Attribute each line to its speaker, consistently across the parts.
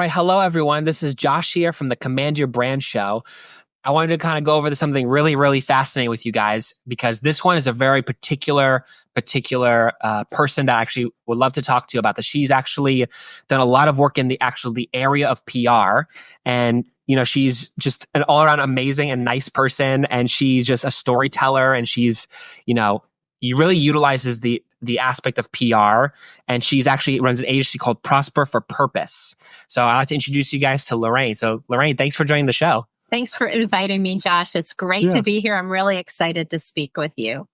Speaker 1: right. Hello, everyone. This is Josh here from the Command Your Brand show. I wanted to kind of go over something really, really fascinating with you guys because this one is a very particular person that I actually would love to talk to you about this. She's actually done a lot of work in the area of PR, and she's just an all around amazing and nice person, and she's just a storyteller, and she's really utilizes the aspect of PR, and she's actually runs an agency called Prosper for Purpose. So I'd like to introduce you guys to Lorraine. So Lorraine, thanks for joining the show.
Speaker 2: Thanks for inviting me, Josh. It's great to be here. I'm really excited to speak with you.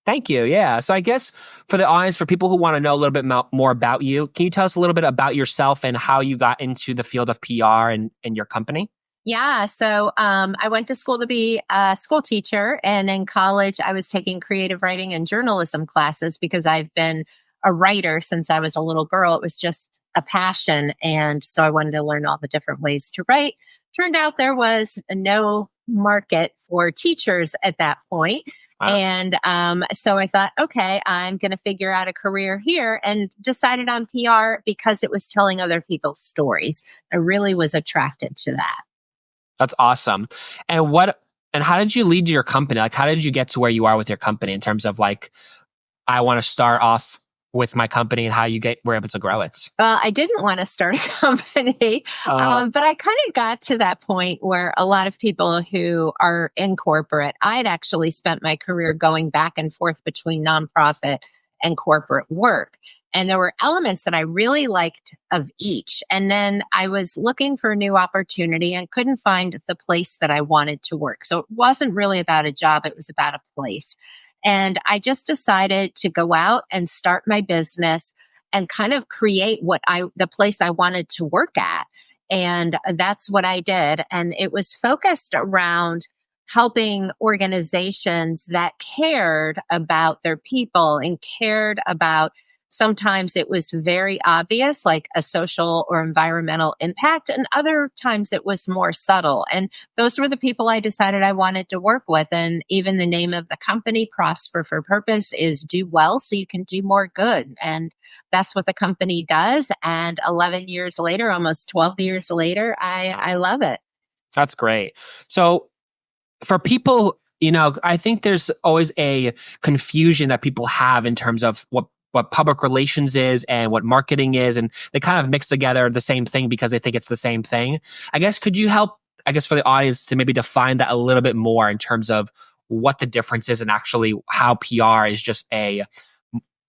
Speaker 1: Thank you. Yeah. So I guess for the audience, for people who want to know a little bit more about you, can you tell us a little bit about yourself and how you got into the field of PR and your company?
Speaker 2: Yeah. So I went to school to be a school teacher. And in college, I was taking creative writing and journalism classes because I've been a writer since I was a little girl. It was just a passion. And so I wanted to learn all the different ways to write. Turned out there was no market for teachers at that point. Wow. And so I thought, okay, I'm going to figure out a career here, and decided on PR because it was telling other people's stories. I really was attracted to that.
Speaker 1: That's awesome. And how did you lead your company? Like, how did you get to where you are with your company in terms of like, I want to start off with my company, and how you were able to grow it?
Speaker 2: Well, I didn't want to start a company, but I kind of got to that point where a lot of people who are in corporate, I'd actually spent my career going back and forth between nonprofit and corporate work. And there were elements that I really liked of each. And then I was looking for a new opportunity and couldn't find the place that I wanted to work. So it wasn't really about a job. It was about a place. And I just decided to go out and start my business and kind of create the place I wanted to work at. And that's what I did. And it was focused around helping organizations that cared about their people and cared about, sometimes it was very obvious, like a social or environmental impact, and other times it was more subtle. And those were the people I decided I wanted to work with. And even the name of the company, Prosper for Purpose, is do well so you can do more good. And that's what the company does. And 11 years later, almost 12 years later, I love it.
Speaker 1: That's great. So for people, I think there's always a confusion that people have in terms of what public relations is and what marketing is, and they kind of mix together the same thing because they think it's the same thing. I guess, could you help, for the audience to maybe define that a little bit more in terms of what the difference is and actually how PR is just a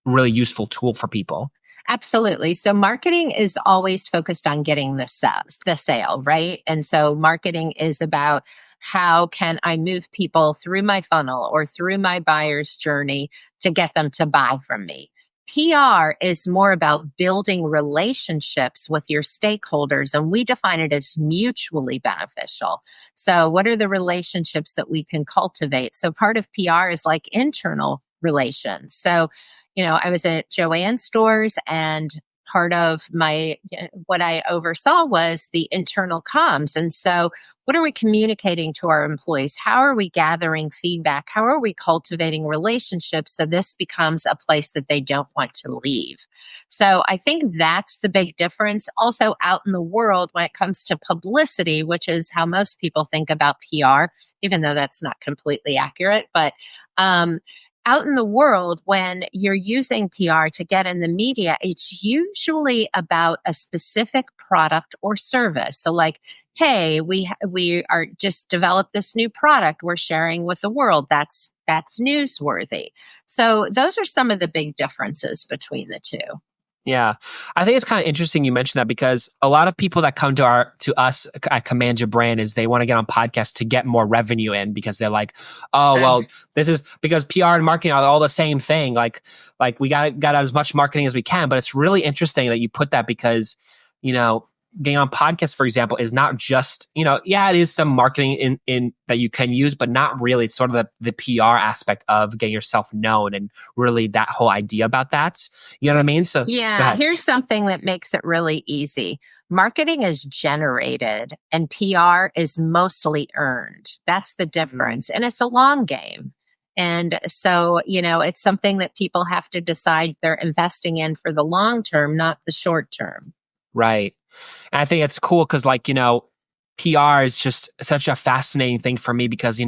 Speaker 1: really useful tool for people?
Speaker 2: Absolutely. So marketing is always focused on getting the sale, right? And so marketing is about, how can I move people through my funnel or through my buyer's journey to get them to buy from me? PR is more about building relationships with your stakeholders, and we define it as mutually beneficial. So what are the relationships that we can cultivate? So part of PR is like internal relations. So, I was at Joann stores, and part of what I oversaw was the internal comms. And so what are we communicating to our employees? How are we gathering feedback? How are we cultivating relationships so this becomes a place that they don't want to leave? So I think that's the big difference. Also out in the world, when it comes to publicity, which is how most people think about PR, even though that's not completely accurate, but out in the world, when you're using PR to get in the media, it's usually about a specific product or service. So like, hey, we are just developed this new product we're sharing with the world. That's newsworthy. So those are some of the big differences between the two.
Speaker 1: Yeah. I think it's kind of interesting you mentioned that, because a lot of people that come to us at Command Your Brand is they want to get on podcasts to get more revenue in, because they're like, oh, well, this is because PR and marketing are all the same thing. Like we got as much marketing as we can. But it's really interesting that you put that, because, getting on podcasts, for example, is not just, it is some marketing in that you can use, but not really. It's sort of the PR aspect of getting yourself known, and really that whole idea about that. You know what I mean? So
Speaker 2: yeah, here's something that makes it really easy. Marketing is generated and PR is mostly earned. That's the difference. And it's a long game. And so, it's something that people have to decide they're investing in for the long term, not the short term.
Speaker 1: Right. And I think it's cool because, like, PR is just such a fascinating thing for me because,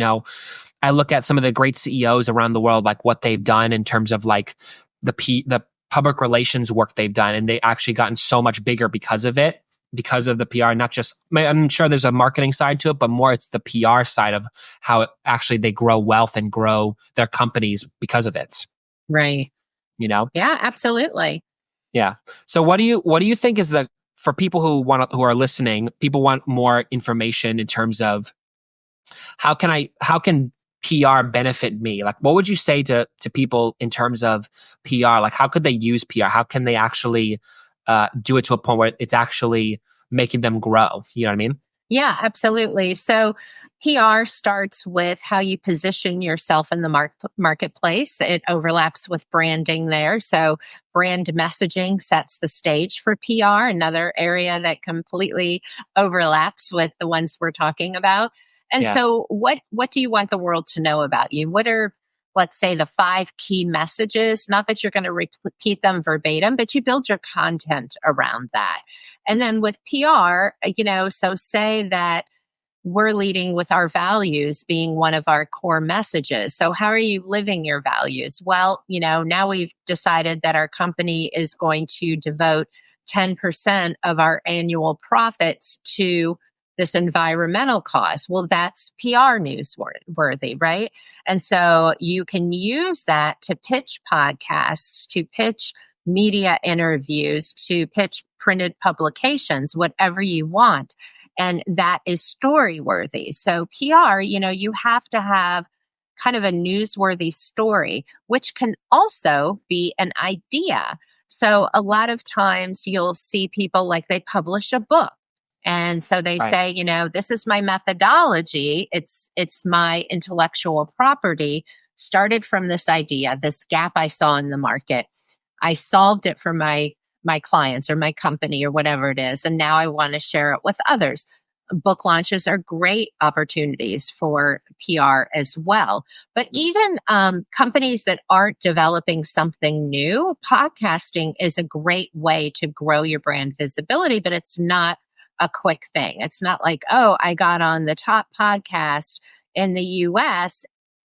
Speaker 1: I look at some of the great CEOs around the world, like what they've done in terms of like the public relations work they've done, and they actually gotten so much bigger because of it, because of the PR. Not just, I'm sure there's a marketing side to it, but more it's the PR side of how actually they grow wealth and grow their companies because of it.
Speaker 2: Right.
Speaker 1: You know?
Speaker 2: Yeah, absolutely.
Speaker 1: Yeah. So what do you think is for people who are listening, people want more information in terms of how can PR benefit me? Like, what would you say to people in terms of PR? Like, how could they use PR? How can they actually do it to a point where it's actually making them grow? You know what I mean?
Speaker 2: Yeah, absolutely. So PR starts with how you position yourself in the marketplace. It overlaps with branding there. So brand messaging sets the stage for PR, another area that completely overlaps with the ones we're talking about. And
Speaker 1: Yeah.
Speaker 2: so what do you want the world to know about you? What are, let's say, the 5 key messages? Not that you're going to repeat them verbatim, but you build your content around that. And then with PR, so say that we're leading with our values being one of our core messages. So how are you living your values? Well, now we've decided that our company is going to devote 10% of our annual profits to this environmental cause. Well, that's PR newsworthy, right? And so you can use that to pitch podcasts, to pitch media interviews, to pitch printed publications, whatever you want. And that is story worthy. So PR, you have to have kind of a newsworthy story, which can also be an idea. So a lot of times you'll see people like they publish a book. And so they
Speaker 1: Right.
Speaker 2: say, this is my methodology. It's my intellectual property, started from this idea, this gap I saw in the market. I solved it for my clients or my company or whatever it is. And now I want to share it with others. Book launches are great opportunities for PR as well. But even companies that aren't developing something new, podcasting is a great way to grow your brand visibility, but it's not a quick thing. It's not like, oh, I got on the top podcast in the US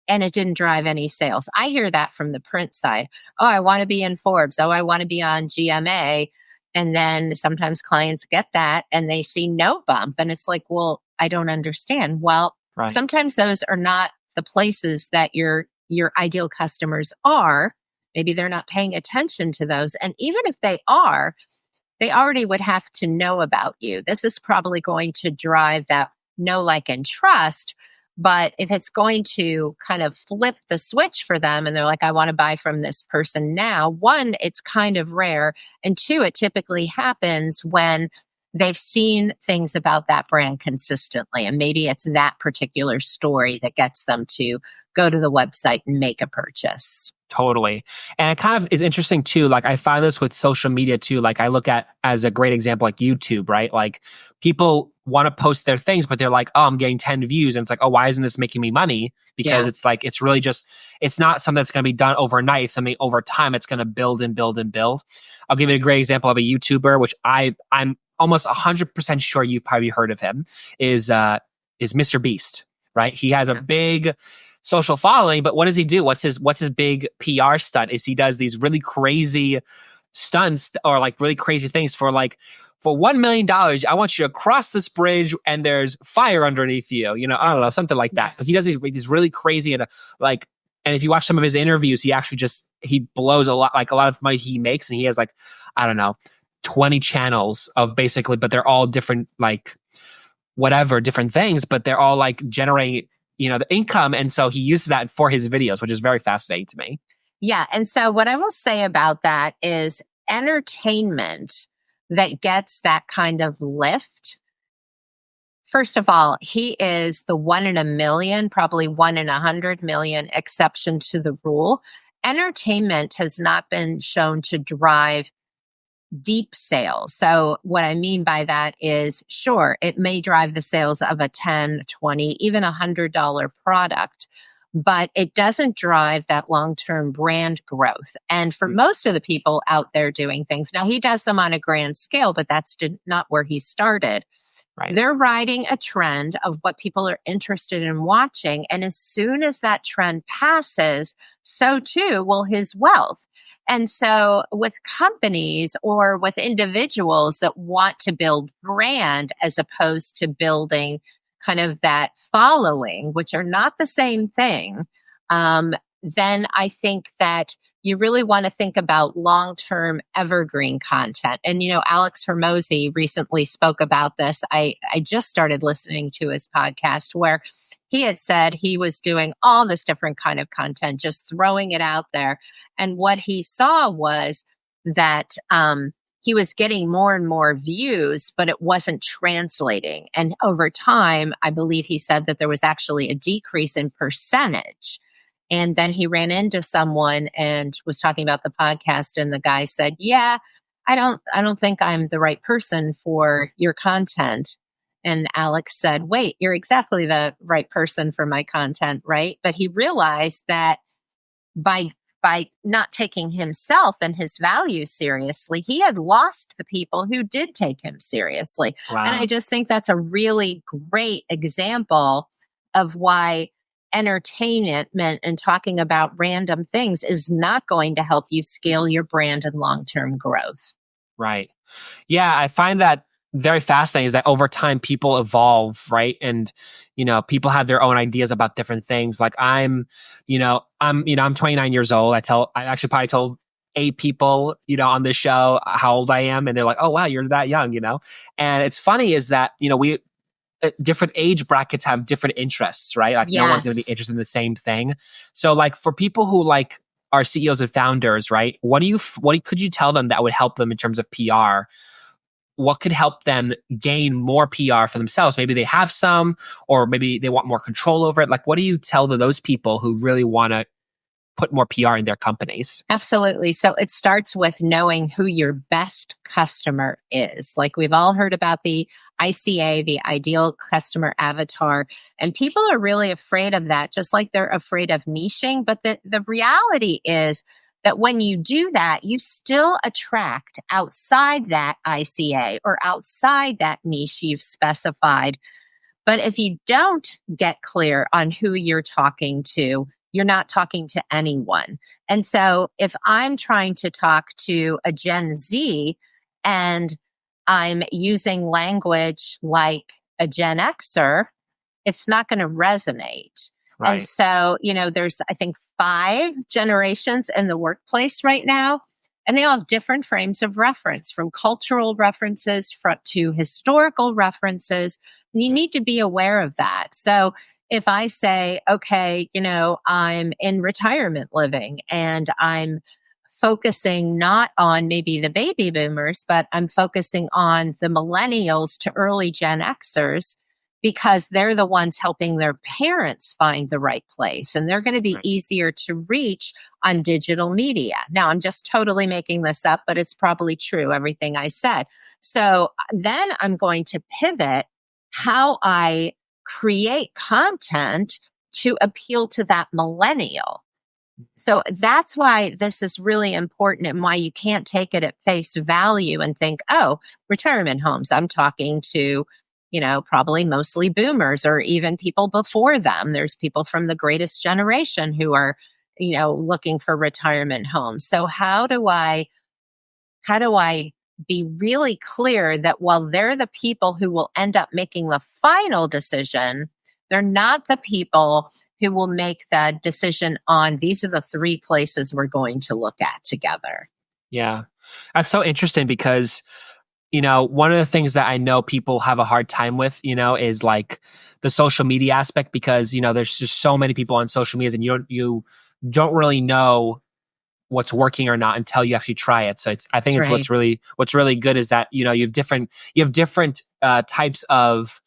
Speaker 2: and it didn't drive any sales. I hear that from the print side. Oh, I want to be in Forbes. Oh, I want to be on GMA. And then sometimes clients get that and they see no bump. And it's like, well, I don't understand. Well,
Speaker 1: Right.
Speaker 2: sometimes those are not the places that your ideal customers are. Maybe they're not paying attention to those. And even if they are, they already would have to know about you. This is probably going to drive that know, like, and trust. But if it's going to kind of flip the switch for them and they're like, I want to buy from this person now, one, it's kind of rare. And two, it typically happens when they've seen things about that brand consistently. And maybe it's that particular story that gets them to go to the website and make a purchase.
Speaker 1: Totally. And it kind of is interesting too. Like, I find this with social media too. Like, I look at as a great example, like YouTube, right? Like, people want to post their things, but they're like, oh, I'm getting 10 views. And it's like, oh, why isn't this making me money? Because it's like, it's really just, it's not something that's going to be done overnight. It's something over time. It's going to build and build and build. I'll give you a great example of a YouTuber, which I'm almost 100% sure you've probably heard of him, is MrBeast, right? He has a big social following, but what does he do? What's his big PR stunt? Is he does these really crazy stunts or like really crazy things for $1 million. I want you to cross this bridge and there's fire underneath you. I don't know, something like that. But he does these really crazy and if you watch some of his interviews, he blows a lot of money he makes, and he has I don't know, 20 channels of basically, but they're all different, different things, but they're all generating the income. And so he uses that for his videos, which is very fascinating to me.
Speaker 2: Yeah. And so what I will say about that is entertainment that gets that kind of lift. First of all, he is the 1 in a million, probably 1 in 100 million exception to the rule. Entertainment has not been shown to drive deep sales. So what I mean by that is, sure, it may drive the sales of a $10, $20, even $100 product, but it doesn't drive that long-term brand growth. And for most of the people out there doing things, now he does them on a grand scale, but that's not where he started.
Speaker 1: Right.
Speaker 2: They're riding a trend of what people are interested in watching. And as soon as that trend passes, so too will his wealth. And so with companies or with individuals that want to build brand as opposed to building kind of that following, which are not the same thing, then I think that you really want to think about long-term evergreen content. And, Alex Hormozy recently spoke about this. I just started listening to his podcast where he had said he was doing all this different kind of content, just throwing it out there. And what he saw was that he was getting more and more views, but it wasn't translating. And over time, I believe he said that there was actually a decrease in percentage. And then he ran into someone and was talking about the podcast, and the guy said, "Yeah, I don't think I'm the right person for your content." And Alex said, "Wait, you're exactly the right person for my content, right?" But he realized that by not taking himself and his values seriously, he had lost the people who did take him seriously.
Speaker 1: Wow.
Speaker 2: And I just think that's a really great example of why entertainment and talking about random things is not going to help you scale your brand and long-term growth.
Speaker 1: Right. Yeah, I find that very fascinating is that over time people evolve, right? And, people have their own ideas about different things. Like I'm 29 years old. I actually probably told 8 people, on this show how old I am. And they're like, "Oh, wow, you're that young," And it's funny is that, we different age brackets have different interests, right? Like no one's going to be interested in the same thing. So like for people who like are CEOs and founders, right? What could you tell them that would help them in terms of PR? What could help them gain more PR for themselves? Maybe they have some, or maybe they want more control over it. Like, what do you tell those people who really want to put more PR in their companies?
Speaker 2: Absolutely. So it starts with knowing who your best customer is. Like we've all heard about the ICA, the ideal customer avatar, and people are really afraid of that, just like they're afraid of niching. But the reality is that when you do that, you still attract outside that ICA or outside that niche you've specified. But if you don't get clear on who you're talking to, you're not talking to anyone. And so if I'm trying to talk to a Gen Z and I'm using language like a Gen Xer, it's not going to resonate.
Speaker 1: Right.
Speaker 2: And so, there's, I think, 5 generations in the workplace right now, and they all have different frames of reference, from cultural references to historical references. You need to be aware of that. So if I say, okay, I'm in retirement living and I'm focusing not on maybe the baby boomers, but I'm focusing on the millennials to early Gen Xers, because they're the ones helping their parents find the right place. And they're going to be easier to reach on digital media. Now, I'm just totally making this up, but it's probably true, everything I said. So then I'm going to pivot how I create content to appeal to that millennial. So that's why this is really important, and why you can't take it at face value and think, oh, retirement homes, I'm talking to, probably mostly boomers or even people before them. There's people from the greatest generation who are, looking for retirement homes. So how do I be really clear that while they're the people who will end up making the final decision, they're not the people who will make the decision on these are the 3 places we're going to look at together.
Speaker 1: Yeah. That's so interesting because, one of the things that I know people have a hard time with, is like the social media aspect, because, there's just so many people on social media and you don't really know what's working or not until you actually try it. So I think it's
Speaker 2: right.
Speaker 1: what's really good is that, you have different types of,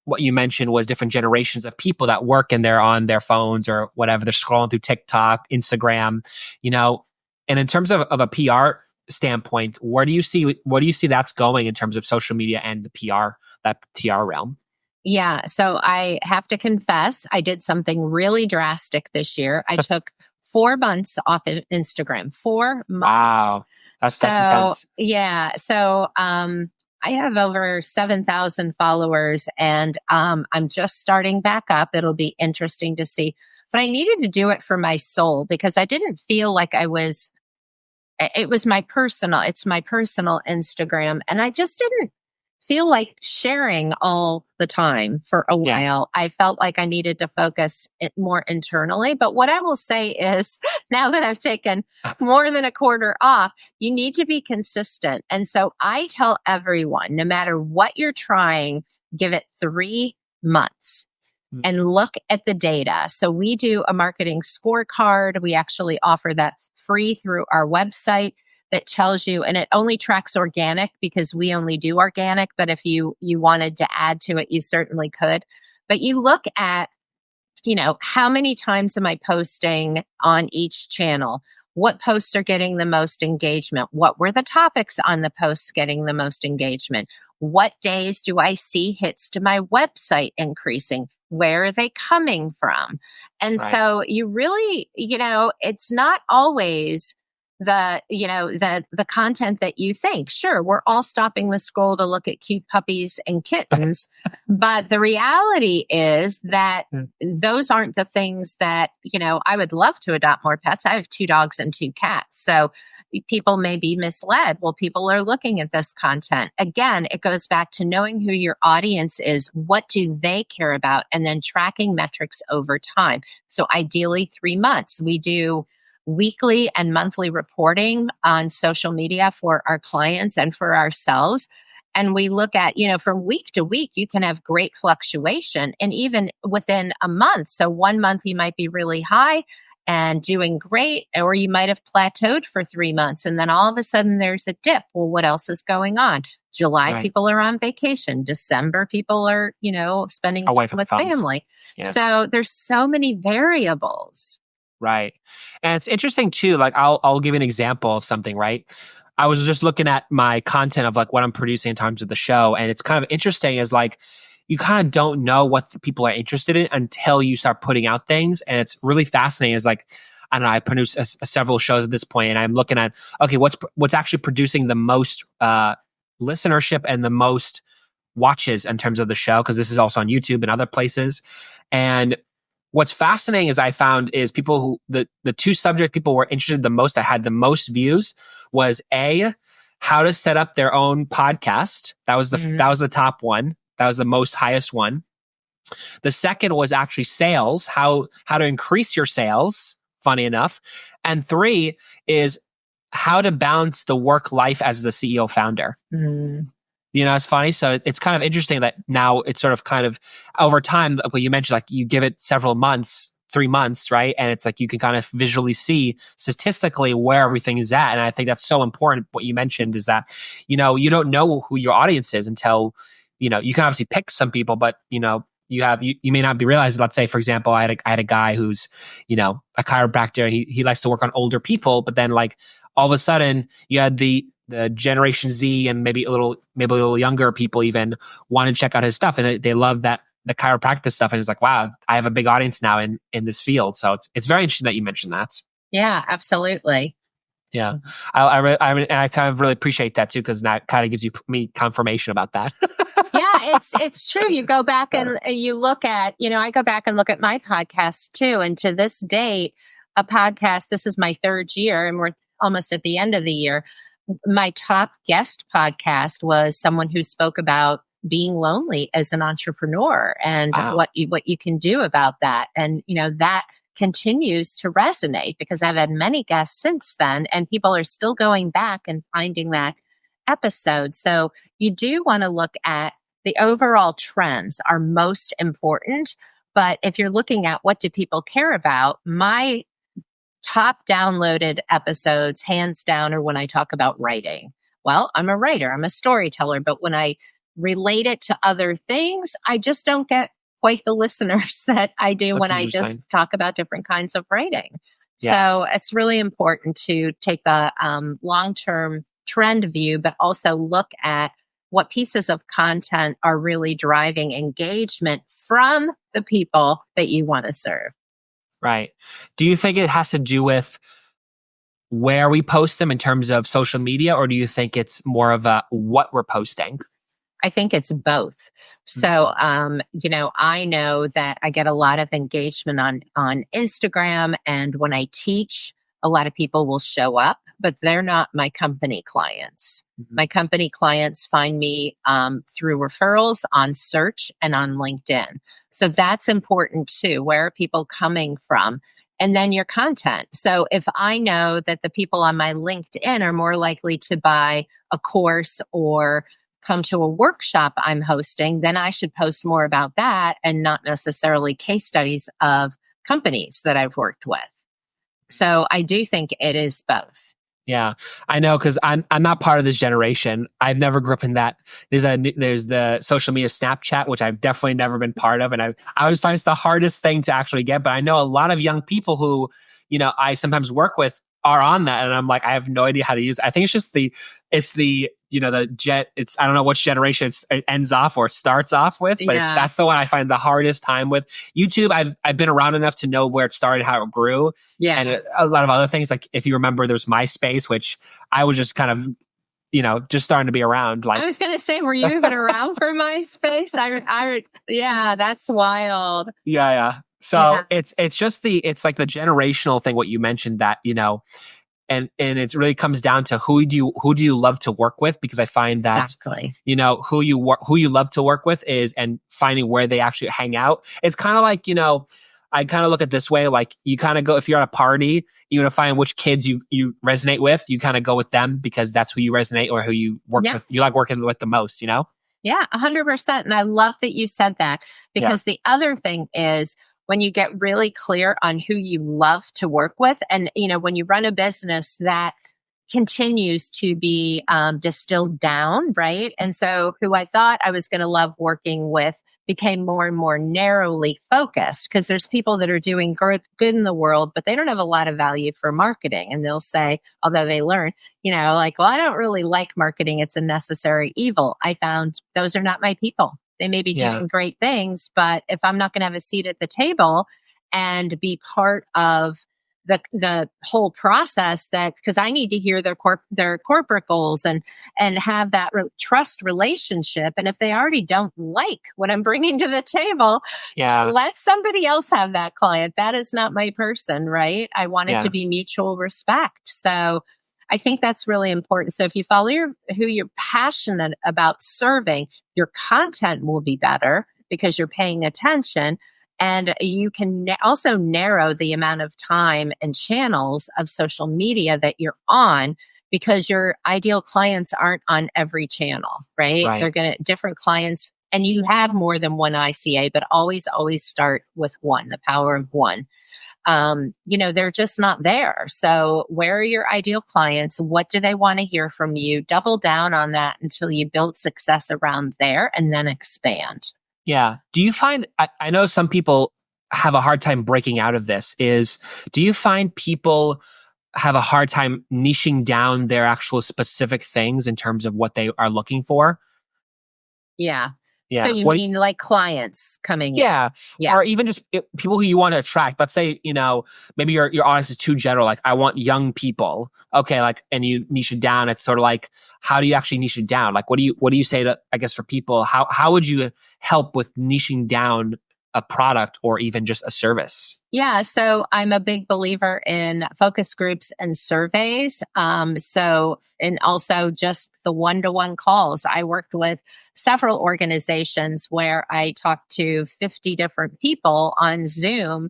Speaker 1: what you mentioned was different generations of people that work and they're on their phones or whatever. They're scrolling through TikTok, Instagram, and in terms of a PR standpoint, what do you see that's going in terms of social media and the PR realm?
Speaker 2: Yeah. So I have to confess, I did something really drastic this year. I took 4 months off of Instagram, 4 months.
Speaker 1: Wow. That's
Speaker 2: So
Speaker 1: intense.
Speaker 2: yeah. I have over 7,000 followers and, I'm just starting back up. It'll be interesting to see, but I needed to do it for my soul because I didn't feel like it was it's my personal Instagram. And I just didn't feel like sharing all the time for a
Speaker 1: Yeah.
Speaker 2: while. I felt like I needed to focus it more internally. But what I will say is now that I've taken more than a quarter off, you need to be consistent. And so I tell everyone, no matter what you're trying, give it 3 months and look at the data. So we do a marketing scorecard. We actually offer that free through our website that tells you, and it only tracks organic because we only do organic. But if you wanted to add to it, you certainly could. But you look at, how many times am I posting on each channel? What posts are getting the most engagement? What were the topics on the posts getting the most engagement? What days do I see hits to my website increasing? Where are they coming from? And
Speaker 1: Right.
Speaker 2: so you really, it's not always the content that you think. Sure, we're all stopping the scroll to look at cute puppies and kittens, but the reality is that those aren't the things that, I would love to adopt more pets. I have 2 dogs and 2 cats. So people may be misled. Well, people are looking at this content. Again, it goes back to knowing who your audience is. What do they care about? And then tracking metrics over time. So ideally 3 months. We do weekly and monthly reporting on social media for our clients and for ourselves. And we look at, from week to week, you can have great fluctuation and even within a month. So 1 month you might be really high and doing great, or you might have plateaued for 3 months. And then all of a sudden there's a dip. Well, what else is going on? July,
Speaker 1: Right.
Speaker 2: people are on vacation. December, people are, spending
Speaker 1: Away
Speaker 2: time
Speaker 1: from
Speaker 2: with
Speaker 1: phones.
Speaker 2: family.
Speaker 1: Yeah.
Speaker 2: So there's so many variables.
Speaker 1: Right. And it's interesting too, like I'll give you an example of something, right? I was just looking at my content of like what I'm producing in terms of the show. And it's kind of interesting is like you kind of don't know what the people are interested in until you start putting out things. And it's really fascinating is like, I don't know, I produce several shows at this point and I'm looking at, okay, what's actually producing the most listenership and the most watches in terms of the show, because this is also on YouTube and other places. And what's fascinating is I found is people who the 2 subject people were interested the most that had the most views was how to set up their own podcast. That was the top one. That was the most highest one. The second was actually sales, how to increase your sales, funny enough. And 3 is how to balance the work life as the CEO founder. It's funny. So it's kind of interesting that now it's sort of kind of over time, like what you mentioned, like you give it several months, 3 months, right? And it's like you can kind of visually see statistically where everything is at. And I think that's so important. What you mentioned is that, you don't know who your audience is until, you can obviously pick some people, but, you may not be realized. Let's say, for example, I had a guy who's, a chiropractor and he likes to work on older people, but then like all of a sudden you had the Generation Z and maybe a little younger people even want to check out his stuff and they love that the chiropractic stuff and it's like, wow, I have a big audience now in this field. So it's very interesting that you mentioned that.
Speaker 2: Yeah, absolutely.
Speaker 1: Yeah, I kind of really appreciate that too because that kind of gives me confirmation about that.
Speaker 2: Yeah, it's true. You go back and you look at, I go back and look at my podcast too. And to this date, a podcast, this is my 3rd year and we're almost at the end of the year. My top guest podcast was someone who spoke about being lonely as an entrepreneur and what you can do about that. And, that continues to resonate because I've had many guests since then and people are still going back and finding that episode. So you do want to look at the overall trends are most important. But if you're looking at what do people care about, my top downloaded episodes, hands down, are when I talk about writing. Well, I'm a writer, I'm a storyteller, but when I relate it to other things, I just don't get quite the listeners that I do when I just talk about different kinds of writing. Yeah. So it's really important to take the long-term trend view, but also look at what pieces of content are really driving engagement from the people that you want to serve.
Speaker 1: Right. Do you think it has to do with where we post them in terms of social media, or do you think it's more of a what we're posting?
Speaker 2: I think it's both. So, I know that I get a lot of engagement on Instagram, and when I teach, a lot of people will show up, but they're not my company clients.
Speaker 1: Mm-hmm.
Speaker 2: My company clients find me through referrals on search and on LinkedIn. So that's important too. Where are people coming from? And then your content. So if I know that the people on my LinkedIn are more likely to buy a course or come to a workshop I'm hosting, then I should post more about that and not necessarily case studies of companies that I've worked with. So I do think it is both.
Speaker 1: Yeah, I know, because I'm not part of this generation. I've never grew up in that. There's the social media Snapchat, which I've definitely never been part of, and I always find it's the hardest thing to actually get. But I know a lot of young people who, I sometimes work with are on that, and I'm like, I have no idea how to use it. I think it's just I don't know which generation it ends off or starts off with, but that's the one I find the hardest time with. YouTube, I've been around enough to know where it started, how it grew, and a lot of other things. Like if you remember, there's MySpace, which I was just kind of, just starting to be around. Like
Speaker 2: I was going to say, were you even around for MySpace? That's wild.
Speaker 1: Yeah. So it's like the generational thing, what you mentioned, that, and it really comes down to who do you love to work with? Because I find that,
Speaker 2: exactly.
Speaker 1: Who you love to work with and finding where they actually hang out. It's kind of like, I kind of look at it this way, like you kind of go, if you're at a party, you're going to find which kids you resonate with. You kind of go with them because that's who you resonate or who you work with. You like working with the most,
Speaker 2: Yeah, 100%. And I love that you said that, because the other thing is, when you get really clear on who you love to work with, and, when you run a business that continues to be distilled down, right? And so who I thought I was going to love working with became more and more narrowly focused, because there's people that are doing good in the world, but they don't have a lot of value for marketing. And they'll say, although they learn, like, well, I don't really like marketing. It's a necessary evil. I found those are not my people. They may be doing great things, but if I'm not going to have a seat at the table and be part of the whole process, that because I need to hear their corporate goals and have that trust relationship. And if they already don't like what I'm bringing to the table, let somebody else have that client. That is not my person, right? I want it to be mutual respect. So I think that's really important. So if you follow who you're passionate about serving, your content will be better because you're paying attention. And you can also narrow the amount of time and channels of social media that you're on, because your ideal clients aren't on every channel, right? They're going to different clients, and you have more than one ICA, but always start with one, the power of one. They're just not there. So where are your ideal clients? What do they want to hear from you? Double down on that until you build success around there, and then expand.
Speaker 1: Yeah. Do you find, I know some people have a hard time breaking out of this, do you find people have a hard time niching down their actual specific things in terms of what they are looking for?
Speaker 2: Yeah. So you mean like clients coming
Speaker 1: in? Or even just people who you want to attract. Let's say, maybe your audience is too general. Like, I want young people. Okay. Like, and you niche it down. It's sort of like, how do you actually niche it down? Like, what do you say to, I guess, for people, how would you help with niching down a product or even just a service?
Speaker 2: Yeah. So I'm a big believer in focus groups and surveys. And also just the one-to-one calls. I worked with several organizations where I talked to 50 different people on Zoom,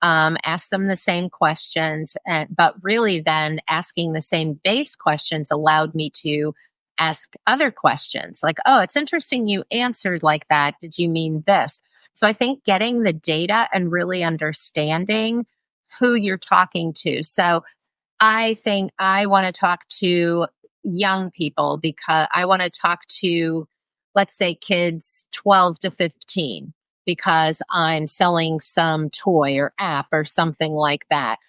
Speaker 2: asked them the same questions, but really then asking the same base questions allowed me to ask other questions like, oh, it's interesting you answered like that. Did you mean this? So I think getting the data and really understanding who you're talking to. So I think I want to talk to young people because I want to talk to, let's say, kids 12 to 15, because I'm selling some toy or app or something like that.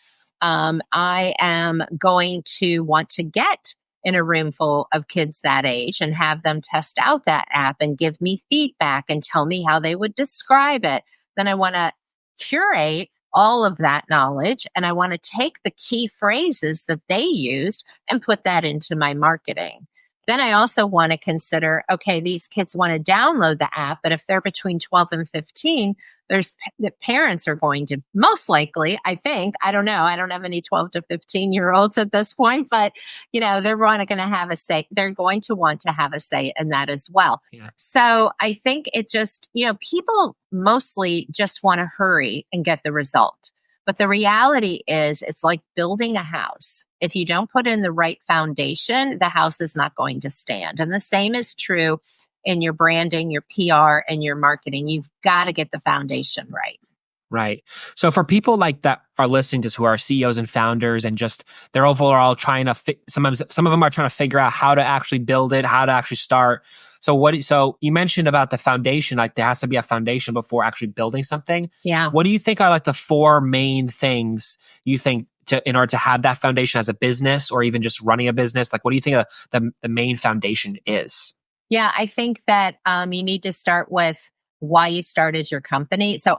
Speaker 2: I am going to want to get in a room full of kids that age and have them test out that app and give me feedback and tell me how they would describe it. Then I want to curate all of that knowledge, and I want to take the key phrases that they used and put that into my marketing. Then I also want to consider, okay, these kids want to download the app, but if they're between 12 and 15, the parents are going to most likely, I think, I don't know, I don't have any 12 to 15-year-olds at this point, but they're going to have a say. They're going to want to have a say in that as well. Yeah. So I think it just, people mostly just want to hurry and get the result. But the reality is it's like building a house. If you don't put in the right foundation, the house is not going to stand. And the same is true in your branding, your PR, and your marketing. You've got to get the foundation right.
Speaker 1: Right. So for people like that are listening to this, who are CEOs and founders, and just they're overall trying to, some of them are trying to figure out how to actually build it, how to actually start. So you mentioned about the foundation, like there has to be a foundation before actually building something.
Speaker 2: Yeah.
Speaker 1: What do you think are like the 4 main things you think in order to have that foundation as a business or even just running a business? Like, what do you think the main foundation is?
Speaker 2: Yeah, I think that you need to start with why you started your company. So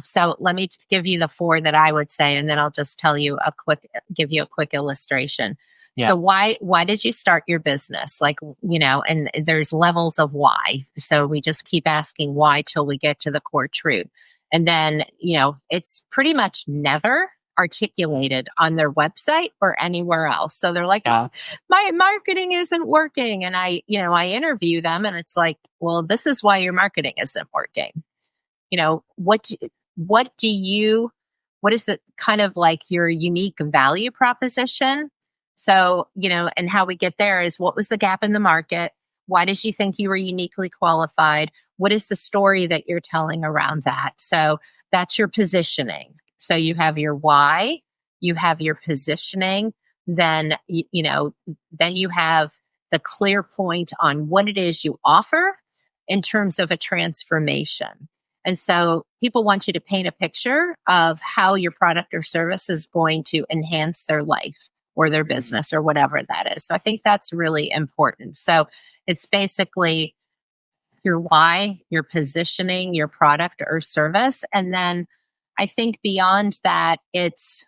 Speaker 2: so let me give you the 4 that I would say, and then I'll just give you a quick illustration. Yeah. So why did you start your business? Like, and there's levels of why. So we just keep asking why till we get to the core truth. And then, it's pretty much never articulated on their website or anywhere else. So they're like, my marketing isn't working. And I interview them and it's like, well, this is why your marketing isn't working. What is the kind of like your unique value proposition? So, and how we get there is, what was the gap in the market? Why did you think you were uniquely qualified? What is the story that you're telling around that? So that's your positioning. So you have your why, you have your positioning, then, then you have the clear point on what it is you offer in terms of a transformation. And so people want you to paint a picture of how your product or service is going to enhance their life or their business or whatever that is. So I think that's really important. So it's basically your why, your positioning, your product or service. And then I think beyond that, it's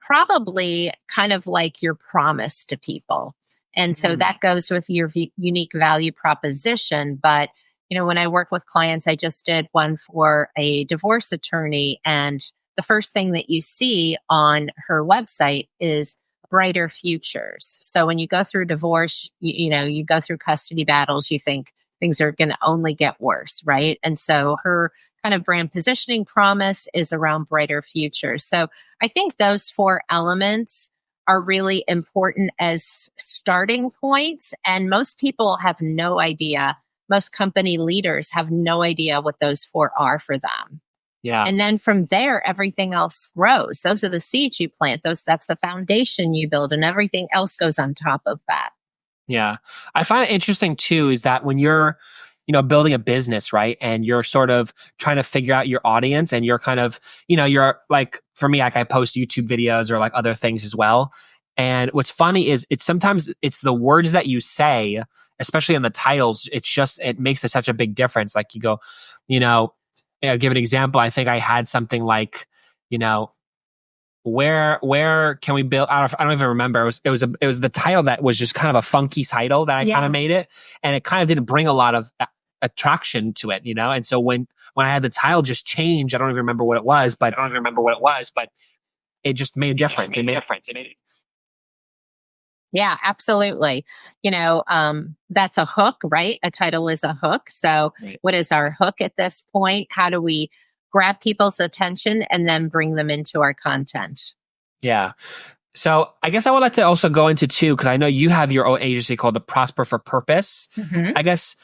Speaker 2: probably kind of like your promise to people. And so that goes with your unique value proposition. But, when I work with clients, I just did one for a divorce attorney. And the first thing that you see on her website is brighter futures. So when you go through divorce, you go through custody battles, you think things are going to only get worse, right? And so her kind of brand positioning promise is around brighter futures. So I think those 4 elements are really important as starting points. And most people have no idea. Most company leaders have no idea what those 4 are for them. Yeah. And then from there, everything else grows. Those are the seeds you plant. That's the foundation you build, and everything else goes on top of that.
Speaker 1: Yeah. I find it interesting too, is that when you're, building a business, right? And you're sort of trying to figure out your audience, and you're kind of, you're like, for me, like I post YouTube videos or like other things as well. And what's funny is sometimes it's the words that you say, especially in the titles. It makes such a big difference. Like you go, give an example. I think I had something like, where can we build? I don't even remember. It was the title that was just kind of a funky title that I kind of made it, and it kind of didn't bring a lot of attraction to it, And so when I had the title just change, I don't even remember what it was, but it just made a difference. It made a difference.
Speaker 2: Yeah, absolutely. That's a hook, right? A title is a hook. So What is our hook at this point? How do we grab people's attention and then bring them into our content?
Speaker 1: Yeah. So I guess I would like to also go into too, because I know you have your own agency called the Prosper for Purpose. Mm-hmm. I guess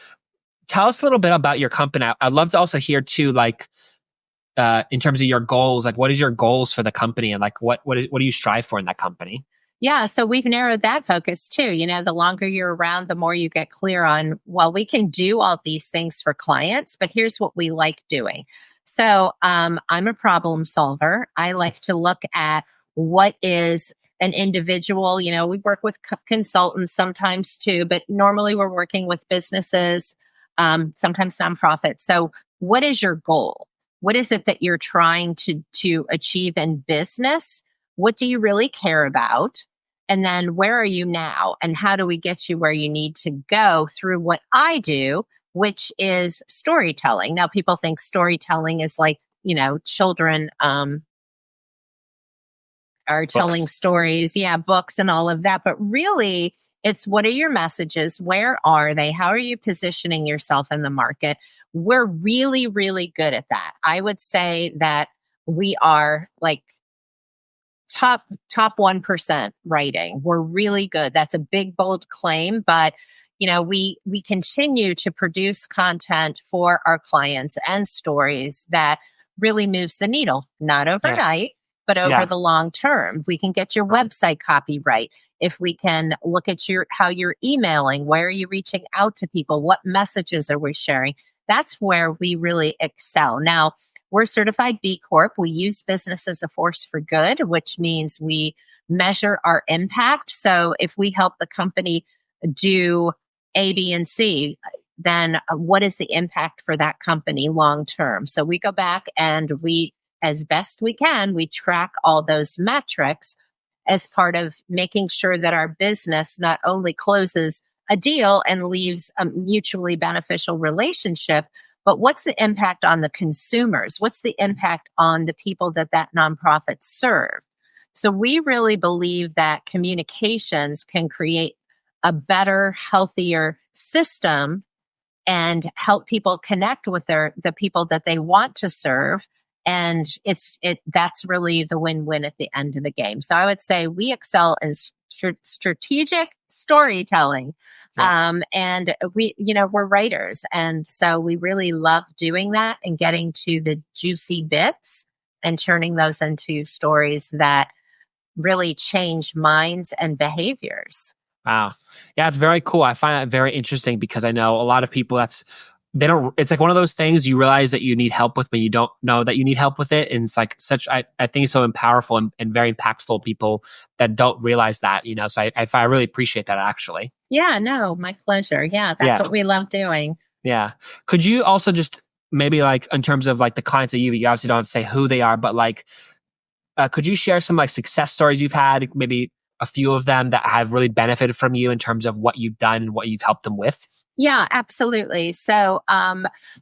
Speaker 1: tell us a little bit about your company. I'd love to also hear too, like in terms of your goals, like what is your goals for the company, and like what do you strive for in that company?
Speaker 2: Yeah, so we've narrowed that focus too. The longer you're around, the more you get clear on, well, we can do all these things for clients, but here's what we like doing. So I'm a problem solver. I like to look at what is an individual. We work with consultants sometimes too, but normally we're working with businesses, sometimes nonprofits. So what is your goal? What is it that you're trying to achieve in business? What do you really care about? And then where are you now? And how do we get you where you need to go through what I do, which is storytelling. Now, people think storytelling is like, children are telling
Speaker 1: Books.
Speaker 2: stories, books and all of that. But really, it's what are your messages? Where are they? How are you positioning yourself in the market? We're really, really good at that. I would say that we are like top 1% writing. We're really good. That's a big, bold claim, but we continue to produce content for our clients and stories that really moves the needle, not overnight, but over the long term. We can get your website copy right. If we can look at how you're emailing, where are you reaching out to people? What messages are we sharing? That's where we really excel. Now, we're certified B Corp. We use business as a force for good, which means we measure our impact. So if we help the company do A, B, and C, then what is the impact for that company long term? So we go back and we, as best we can, we track all those metrics as part of making sure that our business not only closes a deal and leaves a mutually beneficial relationship, but what's the impact on the consumers? What's the impact on the people that nonprofit serve? So we really believe that communications can create a better, healthier system and help people connect with the people that they want to serve. And that's really the win-win at the end of the game. So I would say we excel in strategic storytelling. And we're writers. And so we really love doing that and getting to the juicy bits and turning those into stories that really change minds and behaviors.
Speaker 1: Wow. Yeah, it's very cool. I find that very interesting because I know a lot of people it's like one of those things you realize that you need help with, but you don't know that you need help with it. And it's like I think it's so powerful and very impactful people that don't realize that, so I really appreciate that actually.
Speaker 2: Yeah, no, my pleasure. Yeah, that's what we love doing.
Speaker 1: Yeah. Could you also just maybe like in terms of like the clients that you obviously don't have to say who they are, but like, could you share some like success stories you've had, maybe a few of them that have really benefited from you in terms of what you've done and what you've helped them with?
Speaker 2: Yeah, absolutely. So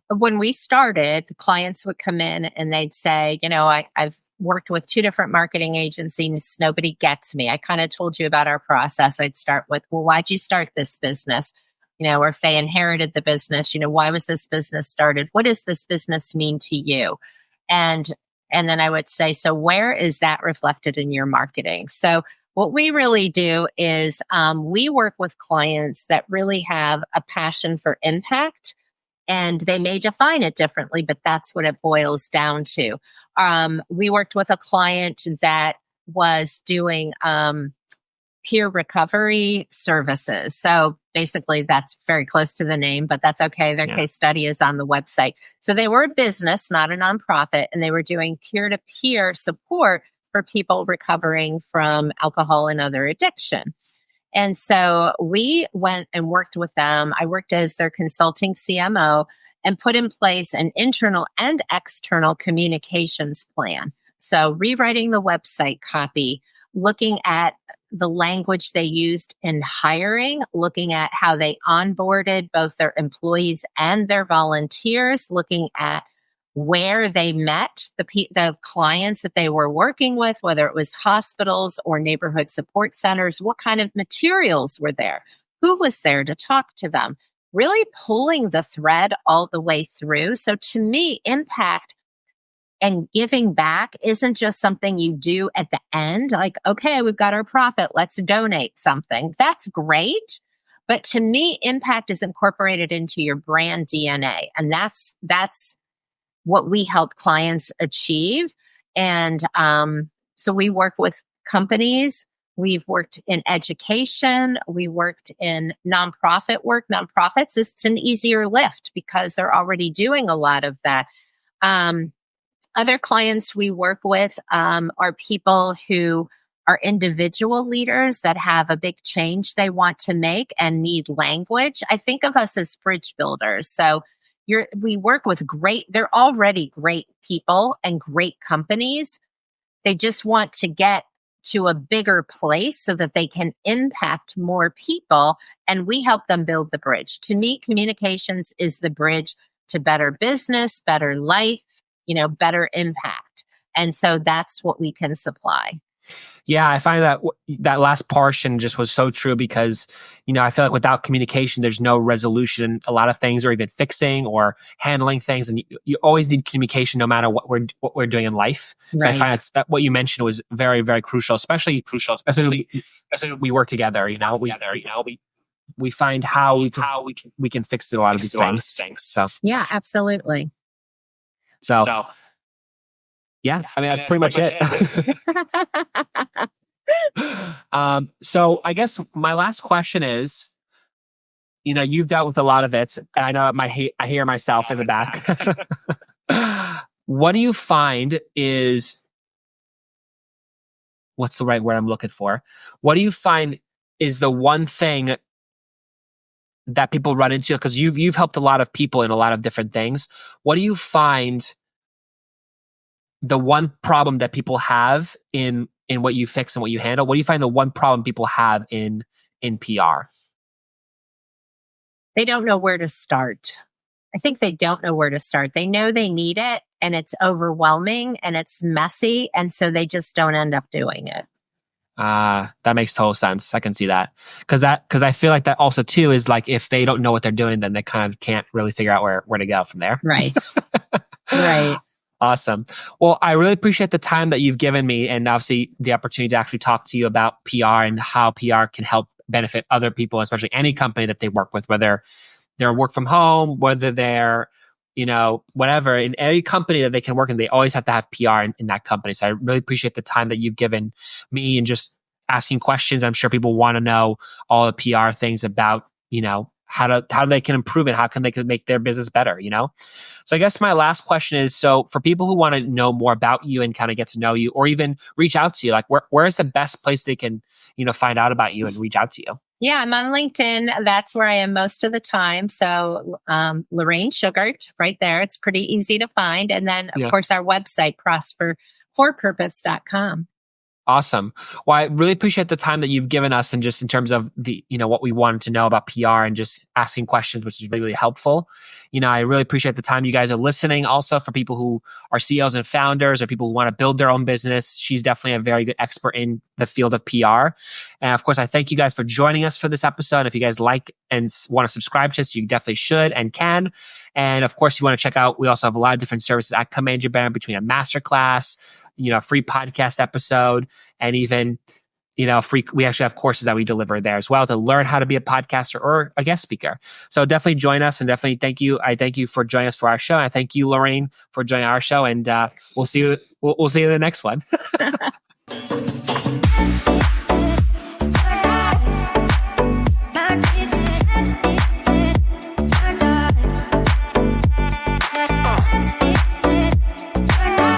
Speaker 2: when we started, the clients would come in and they'd say, I've worked with 2 different marketing agencies. Nobody gets me. I kind of told you about our process. I'd start with, well, why'd you start this business? Or if they inherited the business, why was this business started? What does this business mean to you? And then I would say, so where is that reflected in your marketing? So what we really do is we work with clients that really have a passion for impact, and they may define it differently, but that's what it boils down to. We worked with a client that was doing peer recovery services. So basically, that's very close to the name, but that's okay. Their case study is on the website. So they were a business, not a nonprofit, and they were doing peer-to-peer support for people recovering from alcohol and other addiction. And so we went and worked with them. I worked as their consulting CMO and put in place an internal and external communications plan. So rewriting the website copy, looking at the language they used in hiring, looking at how they onboarded both their employees and their volunteers, looking at where they met the clients that they were working with, whether it was hospitals or neighborhood support centers, what kind of materials were there, who was there to talk to them, really pulling the thread all the way through. So to me, impact and giving back isn't just something you do at the end, like, okay, we've got our profit, let's donate something. That's great. But to me, impact is incorporated into your brand DNA. And that's what we help clients achieve. And so we work with companies. We've worked in education. We worked in nonprofit work. Nonprofits, it's an easier lift because they're already doing a lot of that. Other clients we work with are people who are individual leaders that have a big change they want to make and need language, I think of us as bridge builders. So we work with they're already great people and great companies. They just want to get to a bigger place so that they can impact more people, and we help them build the bridge. To me, communications is the bridge to better business, better life, better impact. And so that's what we can supply.
Speaker 1: Yeah, I find that that last portion just was so true because, I feel like without communication, there's no resolution. A lot of things are even fixing or handling things, and you always need communication no matter what we're doing in life. Right. So I find that what you mentioned was very, very crucial, especially we work together. We find how we can fix a lot of these things. So
Speaker 2: yeah, absolutely.
Speaker 1: So. Yeah, I mean, that's pretty much it. So I guess my last question is, you've dealt with a lot of it. And I know I hear myself in the back. What do you find is, what's the right word I'm looking for? What do you find is the one thing that people run into? Because you've helped a lot of people in a lot of different things. What do you find the one problem that people have in what you fix and what you handle? What do you find the one problem people have in PR?
Speaker 2: They don't know where to start. I think they don't know where to start. They know they need it, and it's overwhelming and it's messy, and so they just don't end up doing it.
Speaker 1: That makes total sense. I can see that. Because I feel like that also too is like, if they don't know what they're doing, then they kind of can't really figure out where to go from there.
Speaker 2: Right. Right.
Speaker 1: Awesome. Well, I really appreciate the time that you've given me, and obviously the opportunity to actually talk to you about PR and how PR can help benefit other people, especially any company that they work with, whether they're work from home, whether they're, whatever, in any company that they can work in, they always have to have PR in that company. So I really appreciate the time that you've given me and just asking questions. I'm sure people want to know all the PR things about, how they can improve it, how can they make their business better, So I guess my last question is, so for people who want to know more about you and kind of get to know you, or even reach out to you, like where is the best place they can, find out about you and reach out to you?
Speaker 2: Yeah, I'm on LinkedIn. That's where I am most of the time. So Lorraine Schuchart, right there. It's pretty easy to find. And then, of course, our website, prosperforpurpose.com.
Speaker 1: Awesome. Well, I really appreciate the time that you've given us, and just in terms of the, what we wanted to know about PR and just asking questions, which is really, really helpful. I really appreciate the time you guys are listening. Also, for people who are CEOs and founders, or people who want to build their own business, she's definitely a very good expert in the field of PR. And of course, I thank you guys for joining us for this episode. If you guys like and want to subscribe to us, you definitely should and can. And of course, if you want to check out, we also have a lot of different services at Command Your Brand, between a masterclass, a free podcast episode, and even, we actually have courses that we deliver there as well to learn how to be a podcaster or a guest speaker. So definitely join us, and definitely thank you. I thank you for joining us for our show. And I thank you, Lorraine, for joining our show. And we'll see you in the next one.